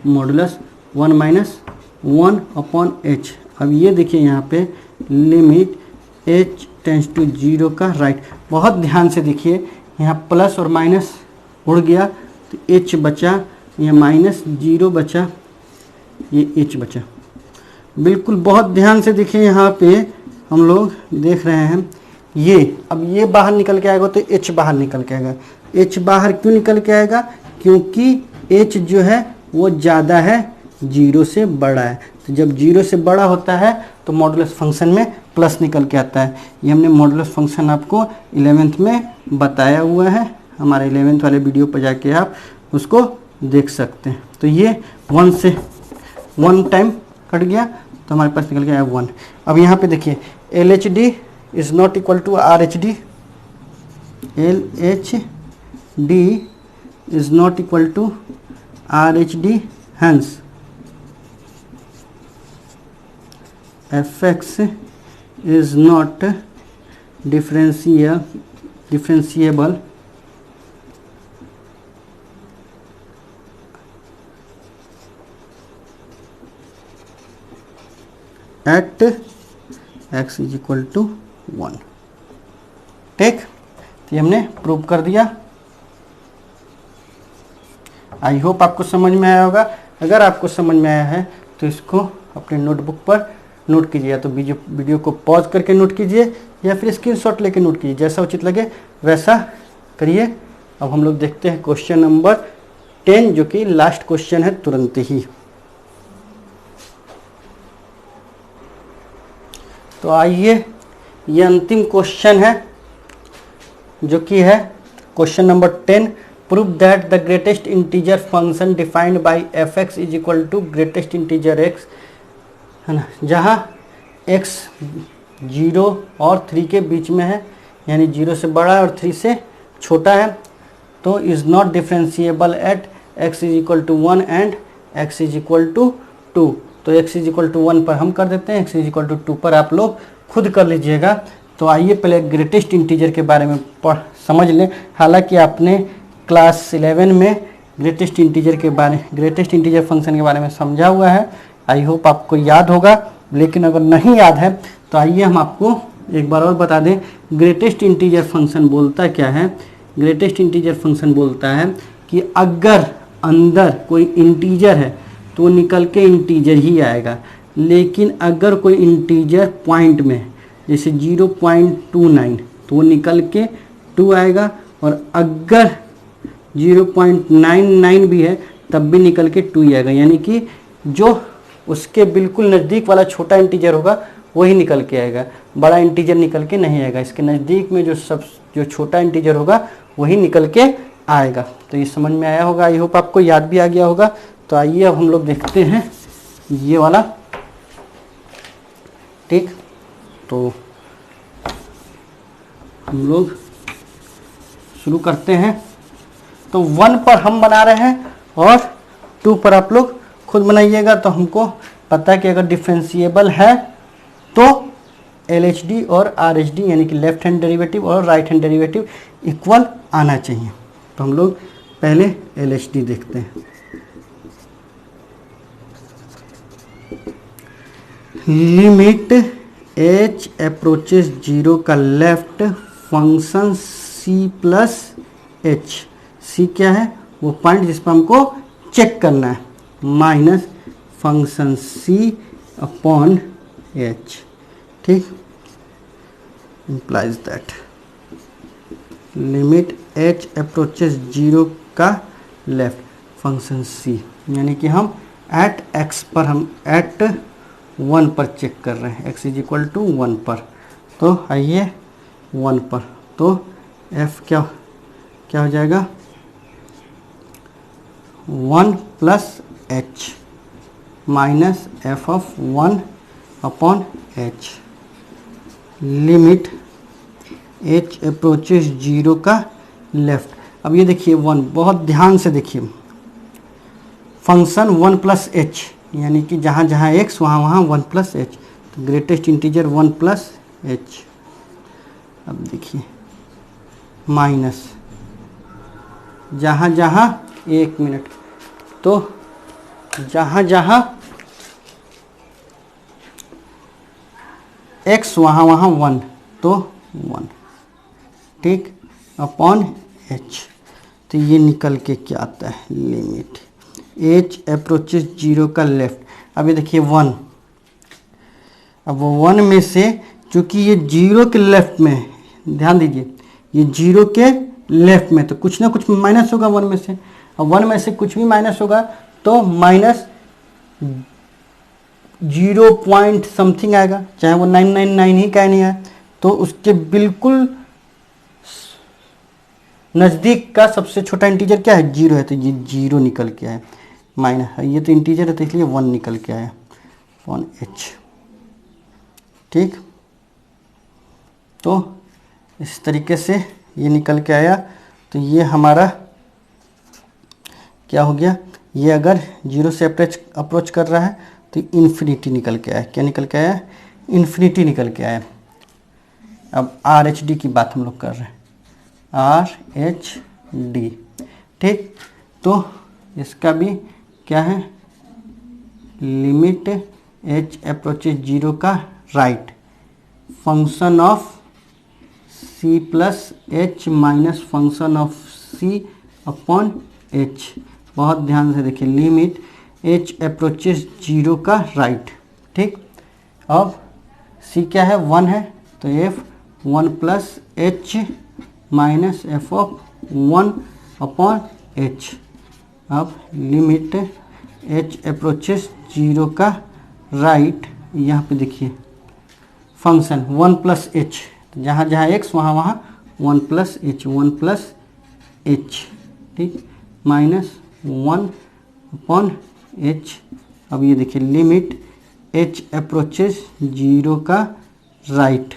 modulus 1 minus 1 upon H. अब ये देखिए यहाँ पे लिमिट h टेंस टू 0 का राइट, बहुत ध्यान से देखिए यहाँ प्लस और माइनस उड़ गया तो h बचा, ये माइनस 0 बचा, ये h बचा। बिल्कुल बहुत ध्यान से देखिए यहाँ पे हम लोग देख रहे हैं ये, अब ये बाहर निकल के आएगा तो h बाहर निकल के आएगा। h बाहर क्यों निकल के आएगा क्योंकि h जो है वो ज़्यादा है 0 से बड़ा है, तो जब 0 से बड़ा होता है तो मॉडुलस फंक्शन में प्लस निकल के आता है। ये हमने मॉडुलस फंक्शन आपको 11th में बताया हुआ है, हमारे 11th वाले वीडियो पर जाके आप उसको देख सकते हैं। तो ये 1 से 1 टाइम कट गया तो हमारे पास निकल गया 1। अब यहाँ पे देखिए L H D is not equal to R H D, L H D is not equal to R H D, hence f x is not differentiable at x is equal to 1, ठीक। तो ये हमने prove कर दिया। आई hope आपको समझ में आया होगा। अगर आपको समझ में आया है तो इसको अपने नोटबुक पर नोट कीजिए, या तो वीडियो को पॉज करके नोट कीजिए या फिर स्क्रीनशॉट लेके नोट कीजिए, जैसा उचित लगे वैसा करिए। अब हम लोग देखते हैं क्वेश्चन नंबर 10 जो कि लास्ट क्वेश्चन है तुरंत ही। तो आइए ये अंतिम क्वेश्चन है जो कि है question number 10, prove that the greatest integer function defined by f x is equal to greatest integer x, है ना, जहाँ x 0 और 3 के बीच में है, यानी 0 से बड़ा है और 3 से छोटा है, तो is not differentiable at x is equal to 1 and x is equal to 2। तो x इज इक्वल टू 1 पर हम कर देते हैं, x इज इक्वल टू 2 पर आप लोग खुद कर लीजिएगा। तो आइए पहले ग्रेटेस्ट इंटीजर के बारे में समझ लें। हालांकि आपने क्लास 11 में ग्रेटेस्ट इंटीजर फंक्शन के बारे में समझा हुआ है, आई होप आपको याद होगा। लेकिन अगर नहीं याद है तो आइए हम आपको एक बार और बता दें। ग्रेटेस्ट इंटीजर फंक्शन बोलता क्या है? ग्रेटेस्ट इंटीजर फंक्शन बोलता है कि अगर अंदर कोई इंटीजर है तो वो निकल के इंटीजर ही आएगा, लेकिन अगर कोई इंटीजर पॉइंट में जैसे 0.29 तो वो निकल के 2 आएगा, और अगर 0.99 भी है तब भी निकल के 2 ही आएगा। यानी कि जो उसके बिल्कुल नज़दीक वाला छोटा इंटीजर होगा वही निकल के आएगा, बड़ा इंटीजर निकल के नहीं आएगा। इसके नज़दीक में जो छोटा इंटीजर होगा वही निकल के आएगा। तो ये समझ में आया होगा, आई होप आपको याद भी आ गया होगा। तो आइए अब हम लोग देखते हैं ये वाला। ठीक, तो हम लोग शुरू करते हैं। तो 1 पर हम बना रहे हैं और 2 पर आप लोग खुद बनाइएगा। तो हमको पता है कि अगर डिफरेंशिएबल है तो LHD और RHD यानी कि लेफ्ट हैंड डेरिवेटिव और राइट हैंड डेरिवेटिव इक्वल आना चाहिए। तो हम लोग पहले LHD देखते हैं। लिमिट h अप्रोचेस 0 का left function c plus h। c क्या है? वो पॉइंट जिस पर हमको चेक करना है, minus function c upon h। ठीक, implies that limit h approaches 0 का लेफ्ट फंक्शन c, यानी कि हम एट x पर हम एट 1 पर चेक कर रहे हैं, x इज इक्वल टू 1 पर। तो आइए 1 पर, तो f क्या हो जाएगा? 1 plus h minus f of 1 upon h। Limit h approaches 0 का लेफ्ट। अब ये देखिए 1, बहुत ध्यान से देखिए, फंक्शन 1 प्लस h, यानी कि जहाँ जहाँ x वहाँ 1 प्लस h। तो ग्रेटेस्ट इंटीजर 1 प्लस h। अब देखिए माइनस जहाँ जहाँ, एक मिनट, तो जहाँ जहाँ x वहाँ 1 तो 1। ठीक, अपॉन h। तो ये निकल के क्या आता है? लिमिट h अप्रोचेस 0 का लेफ्ट। अब ये देखिए 1, अब वो 1 में से, चूंकि ये 0 के लेफ्ट में, ध्यान दीजिए ये 0 के लेफ्ट में, तो कुछ ना कुछ माइनस होगा 1 में से। अब 1 में से कुछ भी माइनस होगा तो माइनस 0 पॉइंट समथिंग आएगा, चाहे वो 999 ही क्या नहीं आए। तो उसके बिल्कुल नज़दीक का सबसे छोटा इंटीजर क्या है? 0 है, तो ये 0 निकल के आया। माइनस, ये तो इंटीजर है तो इसलिए 1 निकल के आया अपॉन h। ठीक, तो इस तरीके से ये निकल के आया। तो ये हमारा क्या हो गया? ये अगर 0 से अप्रोच कर रहा है तो इन्फिनिटी निकल के आया। क्या निकल के आया? इन्फिनिटी निकल के आया। अब RHD की बात हम लोग कर रहे हैं, RHD। ठीक, तो इसका भी क्या है? लिमिट h अप्रोचेस 0 का right function of c plus h minus function of c upon h। बहुत ध्यान से देखिए, लिमिट h अप्रोचेस 0 का राइट। ठीक, अब c क्या है? 1 है, तो f 1 plus h minus f of 1 upon h। अब लिमिट h अप्रोचेस 0 का राइट, यहाँ पे देखिए फंक्शन 1 प्लस h, जहाँ जहाँ x वहाँ 1 प्लस h, 1 प्लस h। ठीक, माइनस 1 अपॉन h। अब ये देखिए लिमिट h अप्रोचेस 0 का राइट।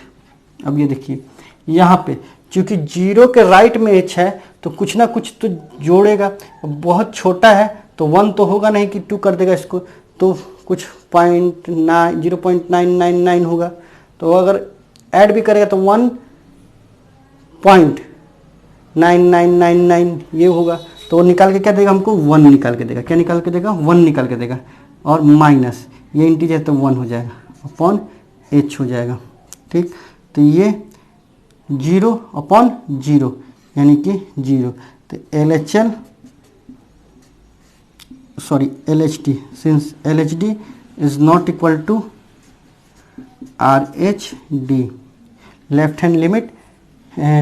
अब ये देखिए यहाँ पे चूंकि 0 के राइट में h है तो कुछ ना कुछ तो जोड़ेगा, बहुत छोटा है तो 1 तो होगा नहीं कि 2 कर देगा इसको, तो कुछ 0.999 होगा। तो अगर ऐड भी करेगा तो 1.9999 ये होगा, तो वो निकाल के क्या देगा हमको, 1 निकाल के देगा। क्या निकाल के देगा, 1 निकाल के देगा। और माइनस ये इंटीजर तो 1 हो जाएगा अपॉन h हो जाएगा। ठीक, तो ये 0/0 यानी कि 0। तो LHD since LHD is not equal to RHD, left hand limit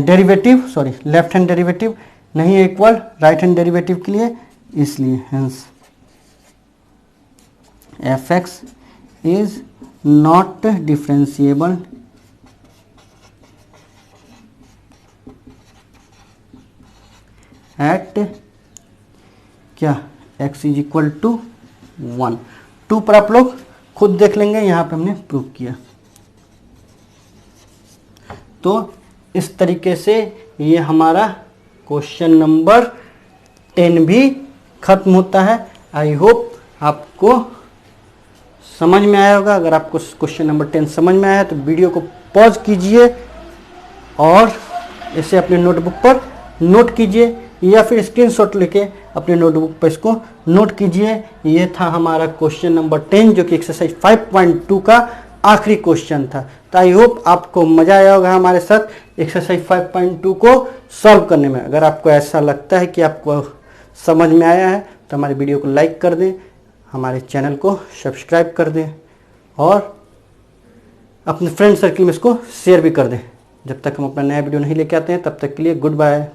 derivative left hand derivative नहीं है इक्वल राइट हैंड डेरिवेटिव के लिए, इसलिए hence fx is not differentiable at क्या x इज इक्वल टू 1। 2 पर आप लोग खुद देख लेंगे, यहाँ पे हमने प्रूव किया। तो इस तरीके से ये हमारा क्वेश्चन नंबर 10 भी खत्म होता है। आई होप आपको समझ में आया होगा। अगर आपको क्वेश्चन नंबर 10 समझ में आया तो वीडियो को पॉज कीजिए और इसे अपने नोटबुक पर नोट कीजिए या फिर स्क्रीनशॉट लेके अपने नोटबुक पर इसको नोट कीजिए। ये था हमारा क्वेश्चन नंबर 10 जो कि एक्सरसाइज 5.2 का आखिरी क्वेश्चन था। तो आई होप आपको मजा आया होगा हमारे साथ एक्सरसाइज 5.2 को सॉल्व करने में। अगर आपको ऐसा लगता है कि आपको समझ में आया है तो हमारे वीडियो को लाइक कर दें, हमारे चैनल को सब्सक्राइब कर दें और अपने फ्रेंड सर्किल में इसको शेयर भी कर दें। जब तक हम अपना नया वीडियो नहीं लेके आते हैं तब तक के लिए गुड बाय।